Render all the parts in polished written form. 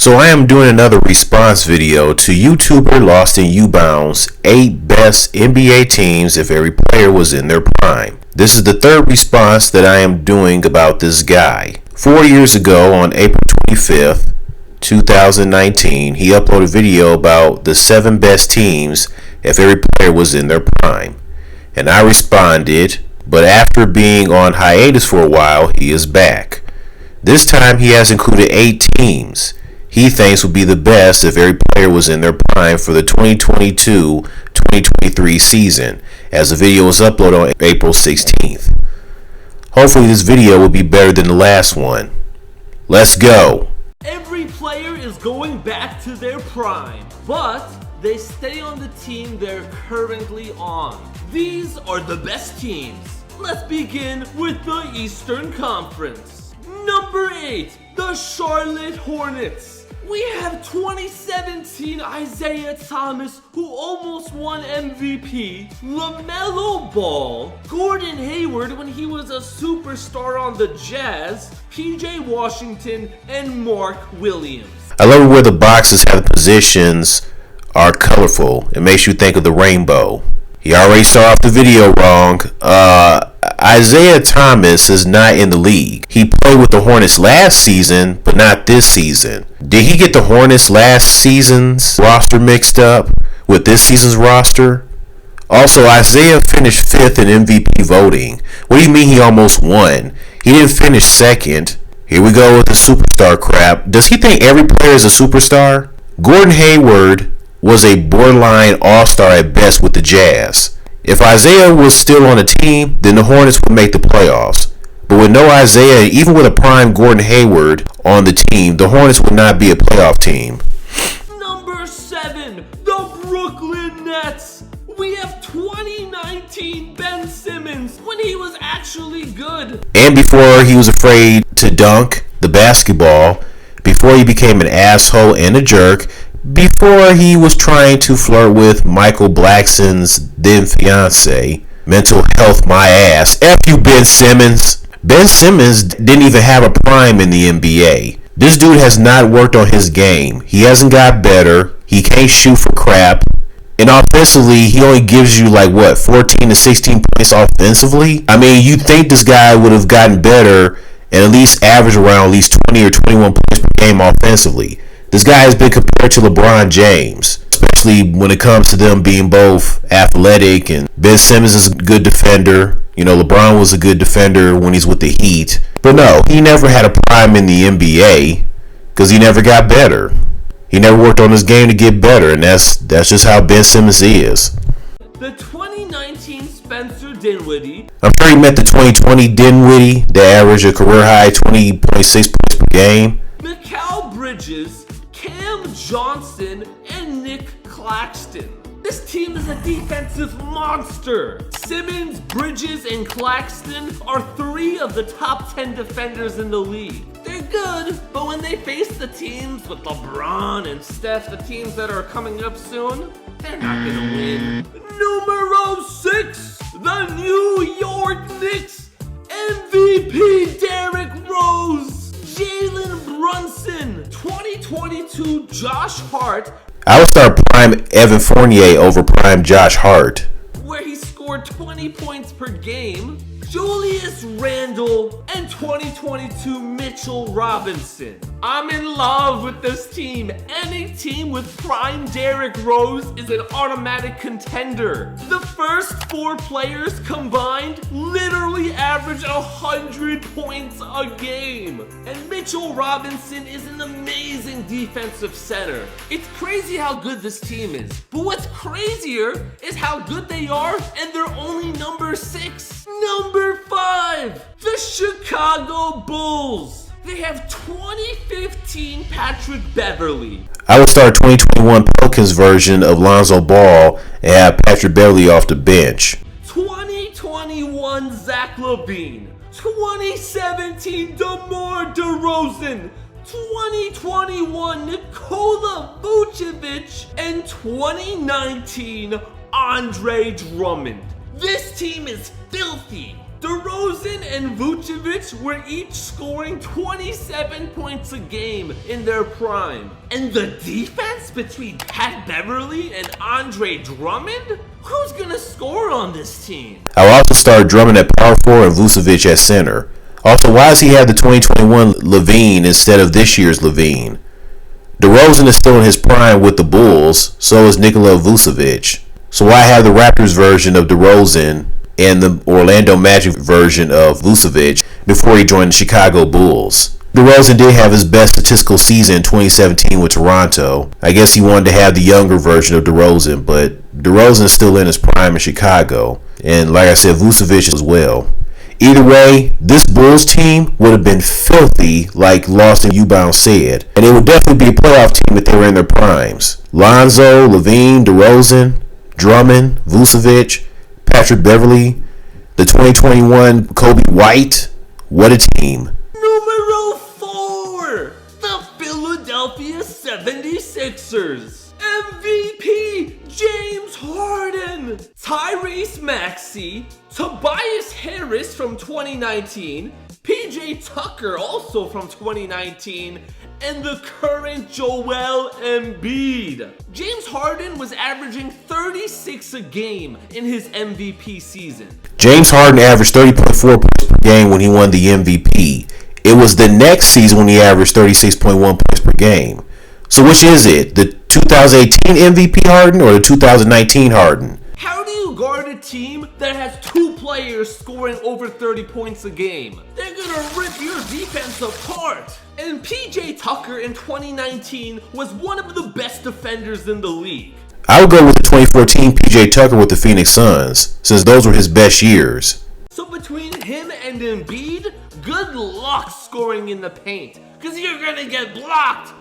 So I am doing another response video to YouTuber LostNUnbound's 8 best NBA teams if every player was in their prime. This is the third response that I am doing about this guy. 4 years ago on April 25th, 2019, he uploaded a video about the 7 best teams if every player was in their prime. And I responded, but after being on hiatus for a while, he is back. This time he has included 8 teams he thinks would be the best if every player was in their prime for the 2022-2023 season, as the video was uploaded on April 16th. Hopefully this video will be better than the last one. Let's go! Every player is going back to their prime, but they stay on the team they're currently on. These are the best teams. Let's begin with the Eastern Conference. Number 8, the Charlotte Hornets. We have 2017 Isaiah Thomas, who almost won MVP, LaMelo Ball, Gordon Hayward when he was a superstar on the Jazz, PJ Washington, and Mark Williams. I love where the boxes have the positions are colorful. It makes you think of the rainbow. He already started off the video wrong. Isaiah Thomas is not in the league. He played with the Hornets last season, but not this season. Did he get the Hornets last season's roster mixed up with this season's roster? Also, Isaiah finished 5th in MVP voting. What do you mean he almost won? He didn't finish 2nd. Here we go with the superstar crap. Does he think every player is a superstar? Gordon Hayward was a borderline all-star at best with the Jazz. If Isaiah was still on the team, then the Hornets would make the playoffs. But with no Isaiah, even with a prime Gordon Hayward on the team, the Hornets would not be a playoff team. Number 7, the Brooklyn Nets. We have 2019 Ben Simmons when he was actually good. And before he was afraid to dunk the basketball, before he became an asshole and a jerk, before he was trying to flirt with Michael Blackson's then fiance. Mental health my ass. F you, Ben Simmons. Ben Simmons didn't even have a prime in the NBA. This dude has not worked on his game. He hasn't got better. He can't shoot for crap. And offensively, he only gives you 14 to 16 points offensively. I mean, you'd think this guy would have gotten better and at least average around at least 20 or 21 points per game offensively. This guy has been compared to LeBron James, especially when it comes to them being both athletic, and Ben Simmons is a good defender. You know, LeBron was a good defender when he's with the Heat. But no, he never had a prime in the NBA because he never got better. He never worked on his game to get better, and that's just how Ben Simmons is. The 2019 Spencer Dinwiddie. I'm sure he met the 2020 Dinwiddie that averaged a career-high 20.6 points per game. Mikal Bridges, Cam Johnson, and Nick Claxton. This team is a defensive monster. Simmons, Bridges, and Claxton are 3 of the top 10 defenders in the league. They're good, but when they face the teams with LeBron and Steph, the teams that are coming up soon, they're not gonna win. Numero 6, the New York Knicks. MVP Derrick Rose. Jalen Brunson, 2022 Josh Hart. I would start prime Evan Fournier over prime Josh Hart, where he scored 20 points per game. Julius Randle, and 2022 Mitchell Robinson. I'm in love with this team. Any team with prime Derrick Rose is an automatic contender. The first 4 players combined literally average 100 points a game. And Mitchell Robinson is an amazing defensive center. It's crazy how good this team is. But what's crazier is how good they are, and they're only number 6. Number 5, the Chicago Bulls. They have 2015 Patrick Beverley. I would start 2021 Pelicans version of Lonzo Ball and have Patrick Beverley off the bench. 2021 Zach LaVine. 2017 DeMar DeRozan. 2021 Nikola Vucevic. And 2019 Andre Drummond. This team is filthy. DeRozan and Vucevic were each scoring 27 points a game in their prime. And the defense between Pat Beverly and Andre Drummond? Who's gonna score on this team? I'll also start Drummond at power forward and Vucevic at center. Also, why does he have the 2021 Levine instead of this year's Levine? DeRozan is still in his prime with the Bulls, so is Nikola Vucevic. So why have the Raptors version of DeRozan and the Orlando Magic version of Vucevic before he joined the Chicago Bulls? DeRozan did have his best statistical season in 2017 with Toronto. I guess he wanted to have the younger version of DeRozan, but DeRozan is still in his prime in Chicago. And like I said, Vucevic as well. Either way, this Bulls team would have been filthy, like LostNUnbound's said. And it would definitely be a playoff team if they were in their primes. Lonzo, Levine, DeRozan, Drummond, Vucevic, Patrick Beverly, the 2021 Kobe White. What a team. Numero 4, the Philadelphia 76ers. MVP James Harden, Tyrese Maxey, Tobias Harris from 2019, PJ Tucker also from 2019, and the current Joel Embiid. James Harden was averaging 36 a game in his MVP season. James Harden averaged 30.4 points per game when he won the MVP. It was the next season when he averaged 36.1 points per game. So which is it? The 2018 MVP Harden or the 2019 Harden? How do you guard a team that has two players scoring over 30 points a game? They're gonna rip your defense apart. And PJ Tucker in 2019 was one of the best defenders in the league. I would go with the 2014 PJ Tucker with the Phoenix Suns, since those were his best years. So between him and Embiid, good luck scoring in the paint, because you're gonna get blocked,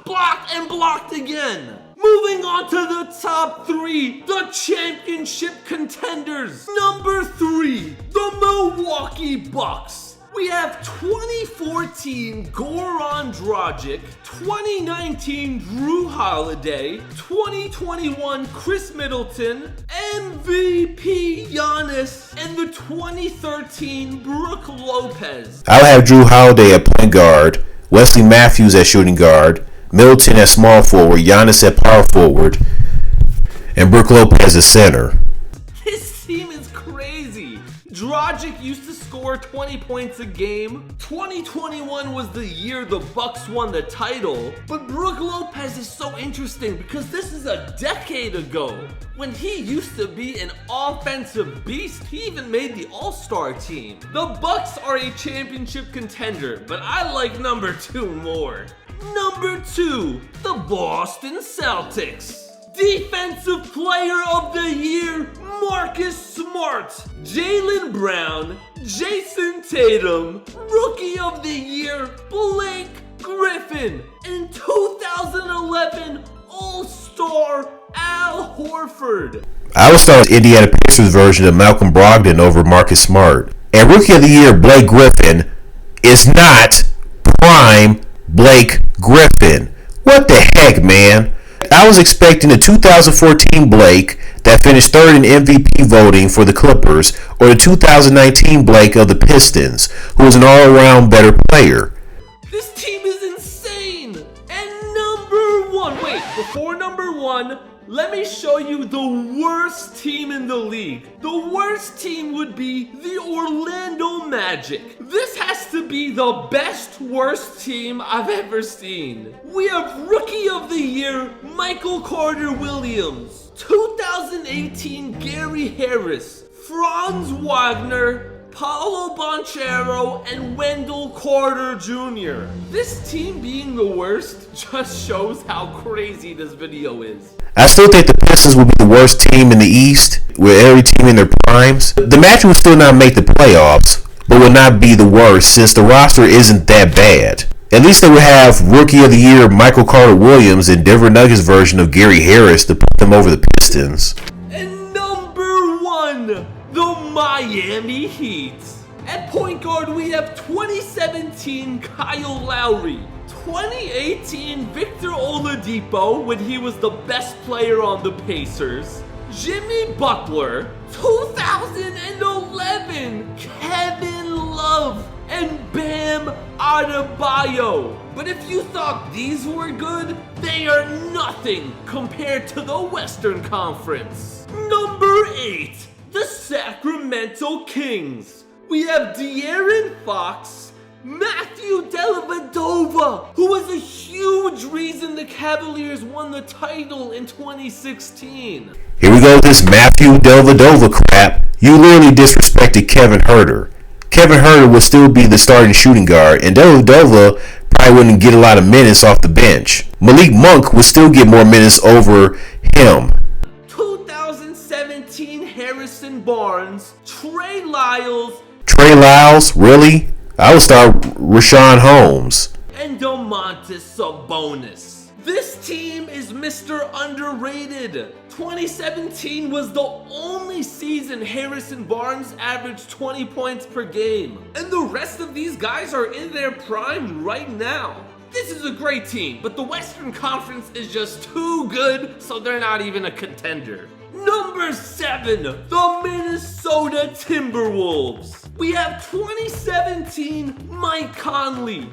and blocked again. Moving on to the top 3, the championship contenders. Number 3, the Milwaukee Bucks. We have 2014 Goran Dragic, 2019 Drew Holiday, 2021 Chris Middleton, MVP Giannis, and the 2013 Brook Lopez. I'll have Drew Holiday at point guard, Wesley Matthews at shooting guard, Middleton at small forward, Giannis at power forward, and Brook Lopez at center. This team is crazy. Dragic used to score 20 points a game. 2021 was the year the Bucks won the title. But Brook Lopez is so interesting because this is a decade ago. When he used to be an offensive beast, he even made the All-Star team. The Bucks are a championship contender, but I like number 2 more. Number 2, the Boston Celtics. Defensive Player of the Year, Marcus Smart. Jaylen Brown, Jason Tatum. Rookie of the Year, Blake Griffin. And 2011 All-Star, Al Horford. I would start with Indiana Pacers version of Malcolm Brogdon over Marcus Smart. And Rookie of the Year, Blake Griffin, is not prime Blake Griffin. What the heck, man? I was expecting the 2014 Blake that finished third in MVP voting for the Clippers, or the 2019 Blake of the Pistons, who was an all-around better player. This team is insane! And number 1, wait, before number 1, let me show you the worst team in the league. The worst team would be the Orlando Magic. This has to be the best worst team I've ever seen. We have Rookie of the Year, Michael Carter-Williams. 2018 Gary Harris, Franz Wagner, Paolo Banchero, and Wendell Carter Jr. This team being the worst just shows how crazy this video is. I still think the Pistons will be the worst team in the East, with every team in their primes. The Magic will still not make the playoffs, but will not be the worst since the roster isn't that bad. At least they would have Rookie of the Year Michael Carter-Williams and Denver Nuggets version of Gary Harris to put them over the Pistons. And number 1, the Miami Heat. At point guard, we have 2017 Kyle Lowry, 2018 Victor Oladipo when he was the best player on the Pacers, Jimmy Butler, 2011, Kevin Love, and Bam Adebayo. But if you thought these were good, they are nothing compared to the Western Conference. Number 8, the Sacramento Kings. We have De'Aaron Fox, Matthew Dellavedova, who was a huge reason the Cavaliers won the title in 2016. Here we go with this Matthew Dellavedova crap. You literally disrespected Kevin Huerter. Kevin Huerter would still be the starting shooting guard, and Dellavedova probably wouldn't get a lot of minutes off the bench. Malik Monk would still get more minutes over him. 2017 Harrison Barnes, Trey Lyles, Really? I would start Rashawn Holmes. and Domantas Sabonis. This team is Mr. Underrated. 2017 was the only season Harrison Barnes averaged 20 points per game. And the rest of these guys are in their prime right now. This is a great team, but the Western Conference is just too good, so they're not even a contender. Number 7, the Minnesota Timberwolves. We have 2017 Mike Conley,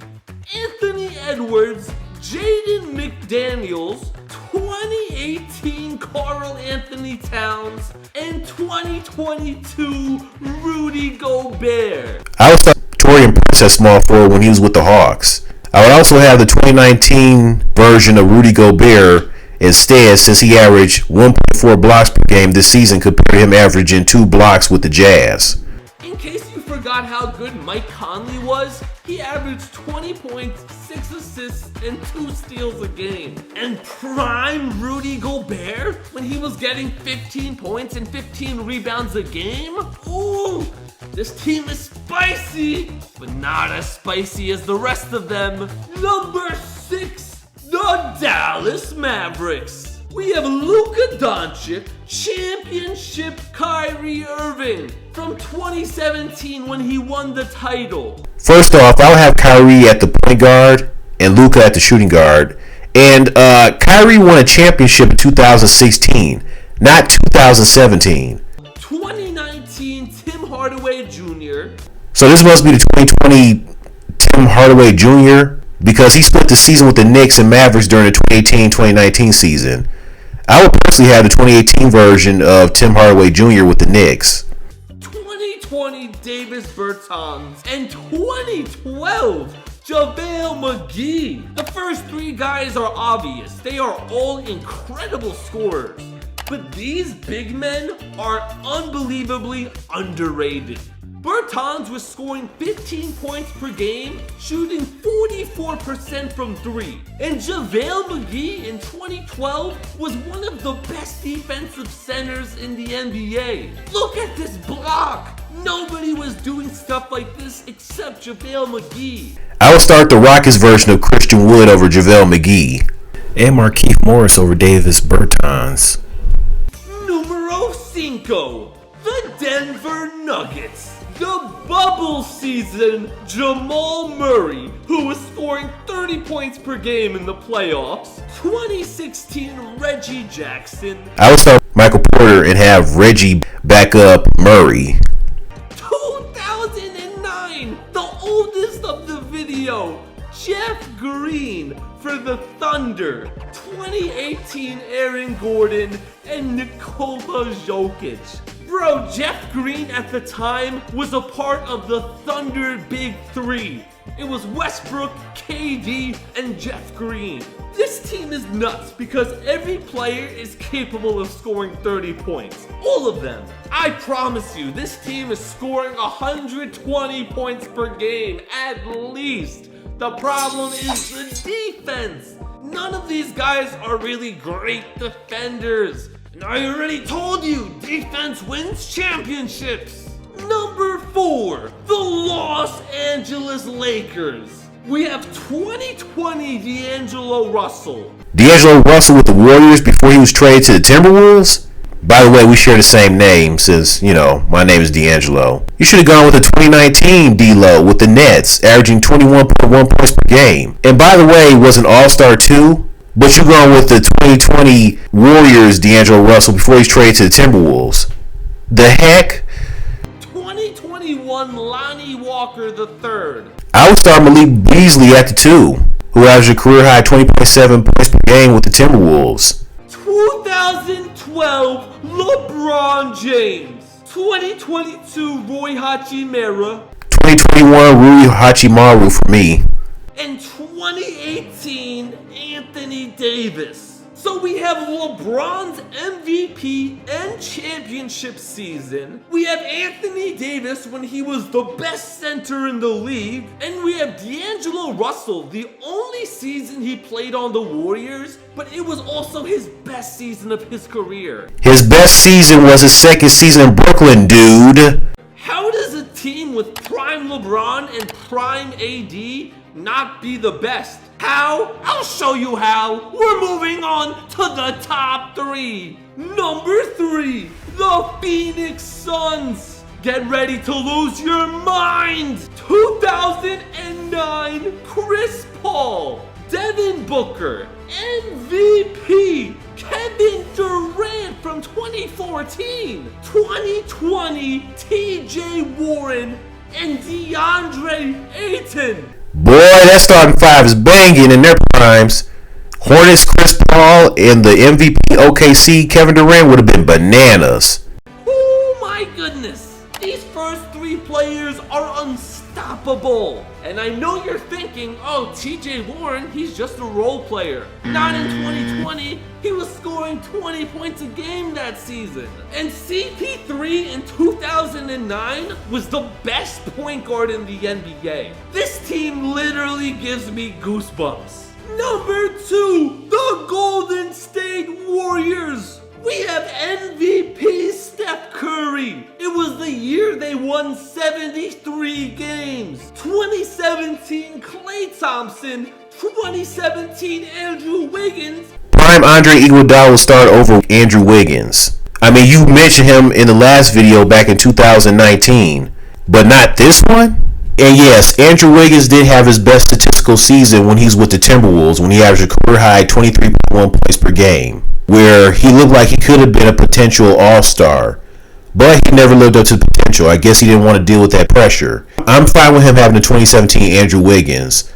Anthony Edwards, Jaden McDaniels, 2018 Karl Anthony Towns, and 2022 Rudy Gobert. I would start Torian Prince at small forward when he was with the Hawks. I would also have the 2019 version of Rudy Gobert instead, since he averaged 1.4 blocks per game this season compared to him averaging 2 blocks with the Jazz. In case you forgot how good Mike Conley was, he averaged 20 points, 6 assists, and 2 steals a game. And prime Rudy Gobert, when he was getting 15 points and 15 rebounds a game? Ooh, this team is spicy, but not as spicy as the rest of them. Number 6, the Dallas Mavericks. We have Luka Doncic, championship Kyrie Irving from 2017 when he won the title. First off, I would have Kyrie at the point guard and Luka at the shooting guard. And Kyrie won a championship in 2016, not 2017. 2019 Tim Hardaway Jr. So this must be the 2020 Tim Hardaway Jr. because he split the season with the Knicks and Mavericks during the 2018-2019 season. I would personally have the 2018 version of Tim Hardaway Jr. with the Knicks. 2020 Davis Bertans, and 2012 JaVale McGee. The first 3 guys are obvious. They are all incredible scorers. But these big men are unbelievably underrated. Bertans was scoring 15 points per game, shooting 44% from 3. And JaVale McGee in 2012 was one of the best defensive centers in the NBA. Look at this block! Nobody was doing stuff like this except JaVale McGee. I would start the Rockets version of Christian Wood over JaVale McGee. And Markieff Morris over Davis Bertans. Numero 5, the Denver Nuggets. The bubble season Jamal Murray, who was scoring 30 points per game in the playoffs. 2016 Reggie Jackson. I would start Michael Porter and have Reggie back up Murray. 2009, the oldest of the video, Jeff Green for the Thunder. 2018 Aaron Gordon and Nikola Jokic. Bro, Jeff Green at the time was a part of the Thunder Big Three. It was Westbrook, KD, and Jeff Green. This team is nuts because every player is capable of scoring 30 points. All of them. I promise you, this team is scoring 120 points per game at least. The problem is the defense. None of these guys are really great defenders. And I already told you, defense wins championships. Number 4, the Los Angeles Lakers. We have 2020 D'Angelo Russell. D'Angelo Russell with the Warriors before he was traded to the Timberwolves? By the way, we share the same name since, my name is D'Angelo. You should have gone with the 2019 D-Lo with the Nets, averaging 21.1 points per game. And by the way, was an all-star too. But you're going with the 2020 Warriors D'Angelo Russell before he's traded to the Timberwolves. The heck? 2021 Lonnie Walker III. I would start Malik Beasley at the 2, who averaged a career high 20.7 points per game with the Timberwolves. 2012 LeBron James. 2022 Rui Hachimura. 2021 Rui Hachimaru for me. And 2018 Anthony Davis. So we have LeBron's MVP and championship season. We have Anthony Davis when he was the best center in the league. And we have D'Angelo Russell, the only season he played on the Warriors, but it was also his best season of his career. His best season was his second season in Brooklyn, dude. How does a team with prime LeBron and prime AD not be the best? How? I'll show you how. We're moving on to the top 3. Number 3, the Phoenix Suns. Get ready to lose your mind. 2009 Chris Paul, Devin Booker, MVP, Kevin Durant from 2014, 2020 TJ Warren, and DeAndre Ayton. Boy, that starting 5 is banging in their primes. Hornets, Chris Paul, and the MVP OKC, Kevin Durant would have been bananas. Oh my goodness. These first 3 players are unstoppable. And I know you're thinking, oh, TJ Warren, he's just a role player. Not in 2020. He was scoring 20 points a game that season. And CP3 in 2009 was the best point guard in the NBA. This team literally gives me goosebumps. Number 2, the Golden State Warriors. We have MVP Steph Curry. It was the year they won 73 games. 2017 Klay Thompson. 2017 Andrew Wiggins. Prime Andre Iguodala will start over Andrew Wiggins. I mean, you mentioned him in the last video back in 2019, but not this one? And yes, Andrew Wiggins did have his best statistical season when he's with the Timberwolves, when he averaged a career high 23.1 points per game, where he looked like he could have been a potential all-star. But he never lived up to the potential. I guess he didn't want to deal with that pressure. I'm fine with him having the 2017 Andrew Wiggins.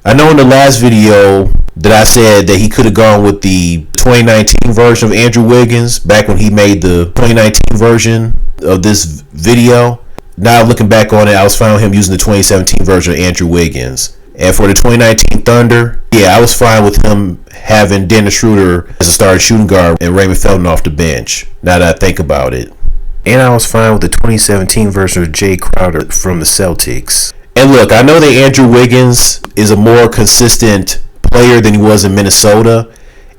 I know in the last video that I said that he could have gone with the 2019 version of Andrew Wiggins back when he made the 2019 version of this video. Now looking back on it, I was fine with him using the 2017 version of Andrew Wiggins. And for the 2019 Thunder, yeah, I was fine with him having Dennis Schroeder as a starting shooting guard and Raymond Felton off the bench, now that I think about it. And I was fine with the 2017 version of Jay Crowder from the Celtics. And look, I know that Andrew Wiggins is a more consistent player than he was in Minnesota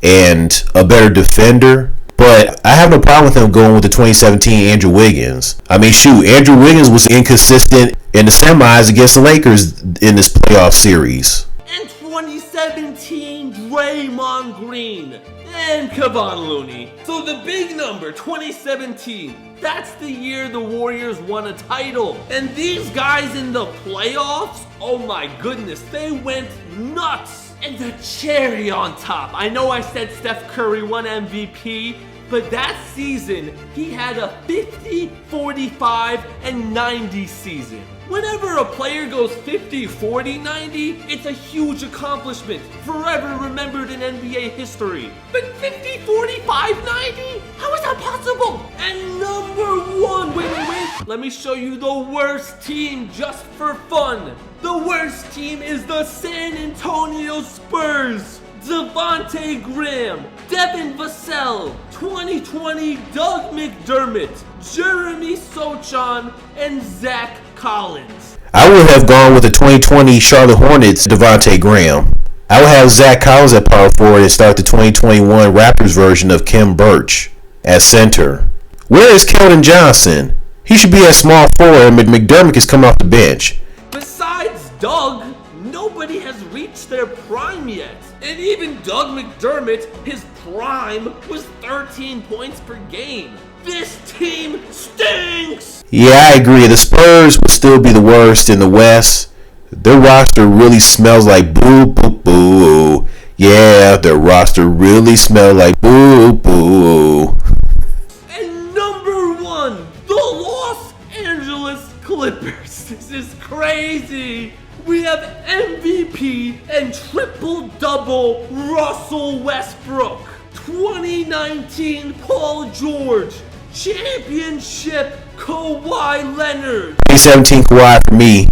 and a better defender, but I have no problem with him going with the 2017 Andrew Wiggins. I mean, shoot, Andrew Wiggins was inconsistent in the semis against the Lakers in this playoff series. And 2017 Draymond Green and Kevon Looney. So the big number, 2017, that's the year the Warriors won a title. And these guys in the playoffs, oh my goodness, they went nuts. And the cherry on top, I know I said Steph Curry won MVP, but that season, he had a 50, 45, and 90 season. Whenever a player goes 50, 40, 90, it's a huge accomplishment, forever remembered in NBA history. But 50, 45, 90? How is that possible? And number 1, wait, let me show you the worst team just for fun. The worst team is the San Antonio Spurs. Devontae Graham, Devin Vassell, 2020 Doug McDermott, Jeremy Sochan, and Zach Collins. I would have gone with the 2020 Charlotte Hornets Devontae Graham. I would have Zach Collins at power forward and start the 2021 Raptors version of Kim Birch at center. Where is Keldon Johnson? He should be at small forward and McDermott is coming off the bench. Besides Doug, nobody has reached their prime yet. And even Doug McDermott, his prime was 13 points per game. This team stinks! Yeah, I agree. The Spurs will still be the worst in the West. Their roster really smells like boo, boo, boo. Yeah, their roster really smelled like boo-boo. And number 1, the Los Angeles Clippers. This is crazy. We have MVP and triple-double Russell Westbrook. 2019 Paul George. Championship Kawhi Leonard. 2017 Kawhi for me.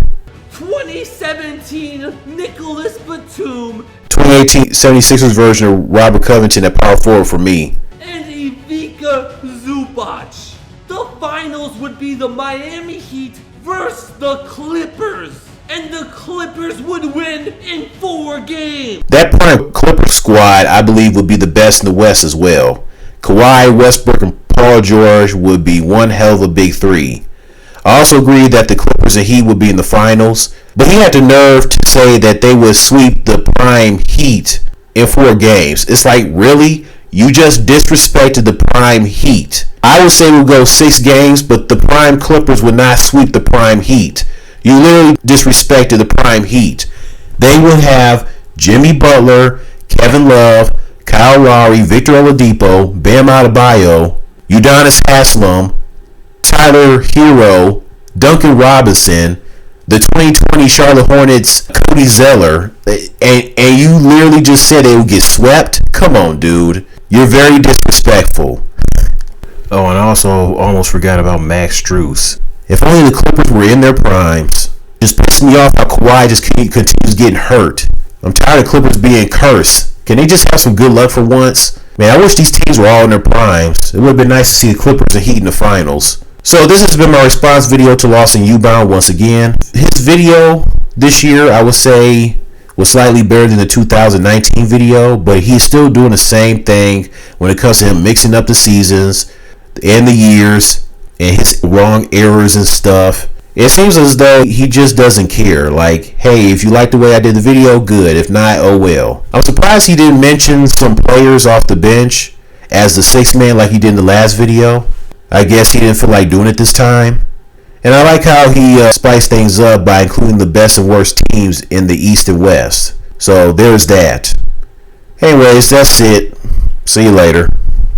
2017 Nicholas Batum. 2018 76ers version of Robert Covington at power forward for me. And Ivica Zubac. The finals would be the Miami Heat versus the Clippers. And the Clippers would win in 4 games. That prime Clippers squad, I believe, would be the best in the West as well. Kawhi, Westbrook, and Paul George would be one hell of a big three. I also agree that the Clippers and Heat would be in the finals, but he had the nerve to say that they would sweep the prime Heat in 4 games. It's like, really? You just disrespected the prime Heat. I would say we'll go 6 games, but the prime Clippers would not sweep the prime Heat. You literally disrespected the prime Heat. They would have Jimmy Butler, Kevin Love, Kyle Lowry, Victor Oladipo, Bam Adebayo, Udonis Haslem, Tyler Hero, Duncan Robinson, the 2020 Charlotte Hornets, Cody Zeller, and you literally just said they would get swept? Come on, dude. You're very disrespectful. Oh, and I also almost forgot about Max Strus. If only the Clippers were in their primes. Just pisses me off how Kawhi just continues getting hurt. I'm tired of Clippers being cursed. Can they just have some good luck for once? Man, I wish these teams were all in their primes. It would have been nice to see the Clippers and Heat in the finals. So this has been my response video to LostNUnbound once again. His video this year, I would say, was slightly better than the 2019 video, but he's still doing the same thing when it comes to him mixing up the seasons and the years and his wrong errors and stuff. It seems as though he just doesn't care. Like, hey, if you like the way I did the video, good. If not, oh well. I'm surprised he didn't mention some players off the bench as the 6th man like he did in the last video. I guess he didn't feel like doing it this time. And I like how he spiced things up by including the best and worst teams in the East and West. So there's that. Anyways, that's it. See you later.